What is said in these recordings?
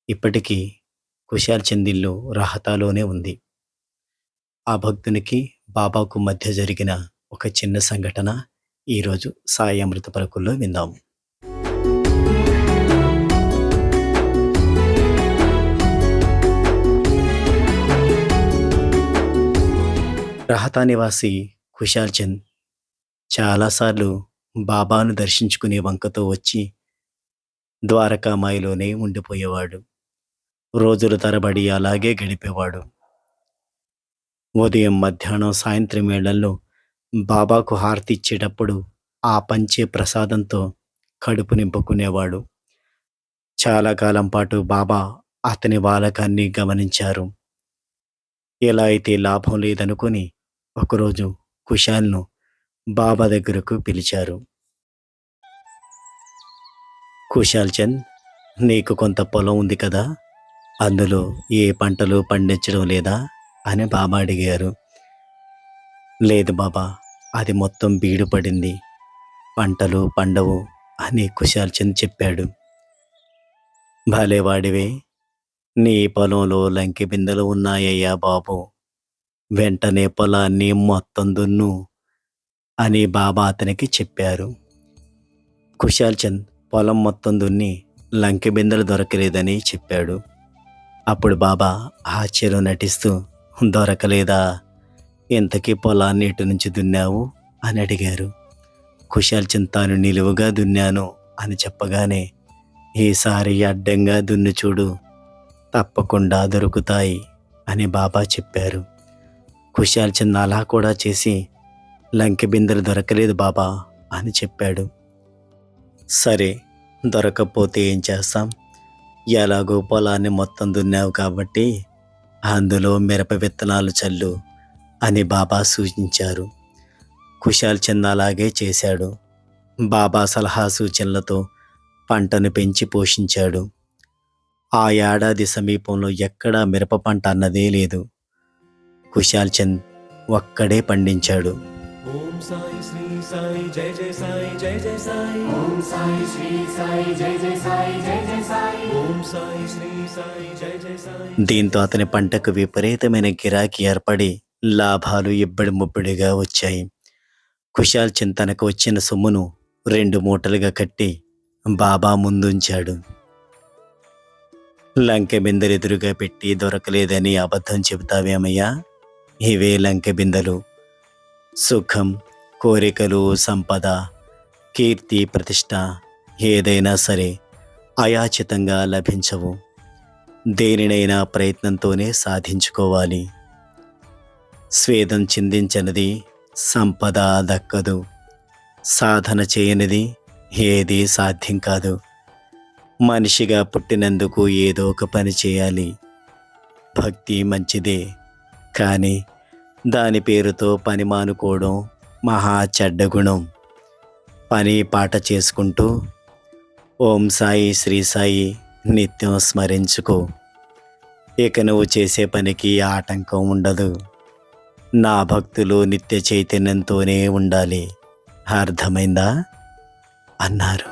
ఇప్పటికీ కుశాల్ చంద్ ఇల్లు రాహతాలోనే ఉంది. ఆ భక్తునికి, బాబాకు మధ్య జరిగిన ఒక చిన్న సంఘటన ఈరోజు సాయి అమృత పలుకుల్లో విందాం. రహతా నివాసి కుశాల్ చంద్ చాలాసార్లు బాబాను దర్శించుకునే వంకతో వచ్చి ద్వారకామాయిలోనే ఉండిపోయేవాడు. రోజుల తరబడి అలాగే గడిపేవాడు. ఉదయం, మధ్యాహ్నం, సాయంత్రం వేళల్లో బాబాకు హారతి ఇచ్చేటప్పుడు ఆ పంచే ప్రసాదంతో కడుపు నింపుకునేవాడు. చాలా కాలం పాటు బాబా అతని వాలకాన్ని గమనించారు. ఎలా అయితే లాభం లేదనుకుని ఒకరోజు కుశాల్ను బాబా దగ్గరకు పిలిచారు. కుశాల్ చంద్, నీకు కొంత పొలం ఉంది కదా, అందులో ఏ పంటలు పండించడం లేదా అని బాబా అడిగారు. లేదు బాబా, అది మొత్తం బీడు పడింది, పంటలు పండవు అని కుశాల్ చంద్ చెప్పాడు. భలేవాడివే, నీ పొలంలో లంకె బిందెలు ఉన్నాయ్యా బాబు, వెంటనే పొలాన్ని మొత్తం దున్ను అని బాబా అతనికి చెప్పారు. కుశాల్ చంద్ పొలం మొత్తం దున్ని లంకె బిందెలు దొరకలేదని చెప్పాడు. అప్పుడు బాబా ఆశ్చర్యం నటిస్తూ, దొరకలేదా, ఇంతకీ పొలాన్ని ఎటు నుంచి దున్నావు అని అడిగారు. కుశాల్ చంద్ తాను నిలువుగా దున్నాను అని చెప్పగానే, ఈసారి అడ్డంగా దున్ను చూడు, తప్పకుండా దొరుకుతాయి అని బాబా చెప్పారు. కుశాల్ చంద్ అలా కూడా చేసి, లంకె బిందెలు దొరకలేదు బాబా అని చెప్పాడు. సరే, దొరకకపోతే ఏం చేస్తాం, ఎలాగో పొలాన్ని మొత్తం దున్నావు కాబట్టి అందులో మిరప విత్తనాలు చల్లు అని బాబా సూచించారు. కుశాల్ చంద్ అలాగే చేశాడు. బాబా సలహా సూచనలతో పంటను పెంచి పోషించాడు. ఆ ఏడాది సమీపంలో ఎక్కడా మిరప పంట అన్నదే లేదు. కుశాల్ చంద్ ఒక్కడే పండించాడు. ఓం సాయి శ్రీ సాయి జయ జయ సాయి జయ జయ సాయి ఓం సాయి శ్రీ సాయి జయ జయ సాయి జయ జయ సాయి ఓం సాయి శ్రీ సాయి జయ జయ సాయి. దీంతో అతని పంటకు విపరీతమైన గిరాకీ ఏర్పడి లాభాలు ఇబ్బడి ముబ్బడిగా వచ్చాయి. కుశాల్ చంద్ తనకు వచ్చిన సొమ్మును 2 మూటలుగా కట్టి బాబా ముందుంచాడు. లంకె బిందెలు ఎదురుగా పెట్టి దొరకలేదని అబద్ధం చెబుతావేమయ్యా, ఇవే లంకె బిందెలు. సుఖం, కోరికలు, సంపద, కీర్తి, ప్రతిష్ట ఏదైనా సరే అయాచితంగా లభించవు. దేనినైనా ప్రయత్నంతోనే సాధించుకోవాలి. స్వేదం చిందించనిది సంపద దక్కదు. సాధన చేయనిది ఏదీ సాధ్యం కాదు. మనిషిగా పుట్టినందుకు ఏదో ఒక పని చేయాలి. భక్తి మంచిదే, కానీ దాని పేరుతో పని మానుకోవడం మహా చెడ్డ గుణం. పని పాట చేసుకుంటూ ఓం సాయి శ్రీ సాయి నిత్యం స్మరించుకో. ఇక నువ్వు చేసే పనికి ఆటంకం ఉండదు. నా భక్తులు నిత్య చైతన్యంతోనే ఉండాలి, అర్థమైందా అన్నారు.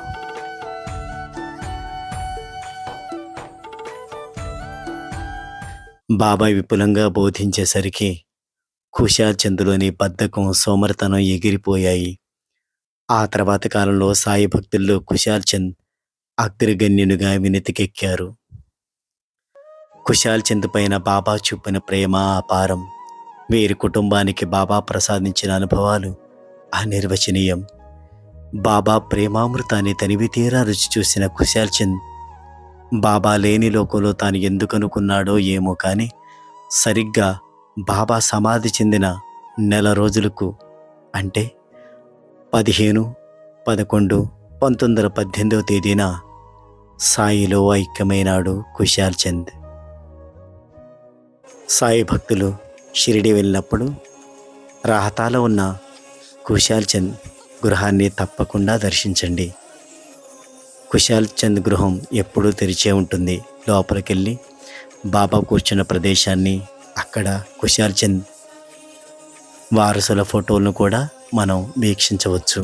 బాబా విపులంగా బోధించేసరికి కుశాల్ చంద్లోని బద్ధకం, సోమరితనం ఎగిరిపోయాయి. ఆ తర్వాత కాలంలో సాయి భక్తుల్లో కుశాల్ చంద్ అగ్రగణ్యునిగా వినతికెక్కారు. కుశాల్ చంద్ పైన బాబా చూపిన ప్రేమ అపారం. వీరి కుటుంబానికి బాబా ప్రసాదించిన అనుభవాలు అనిర్వచనీయం. బాబా ప్రేమామృతాన్ని తనివి తీరా రుచి చూసిన కుశాల్ చంద్ బాబా లేని లోకంలో తాను ఎందుకనుకున్నాడో ఏమో కానీ, సరిగ్గా బాబా సమాధి చెందిన నెల రోజులకు, అంటే 15/11/1918 తేదీన సాయిలో ఐక్యమైనాడు కుశాల్ చంద్. సాయి భక్తులు షిరిడి వెళ్ళినప్పుడు రాహతాలో ఉన్న కుశాల్ చంద్ గృహాన్ని తప్పకుండా దర్శించండి. కుశాల్ చంద్ గృహం ఎప్పుడూ తెరిచే ఉంటుంది. లోపలికెళ్ళి బాబా కూర్చున్న ప్రదేశాన్ని, అక్కడ కుశాల్ చంద్ వారసుల ఫోటోలను కూడా మనం వీక్షించవచ్చు.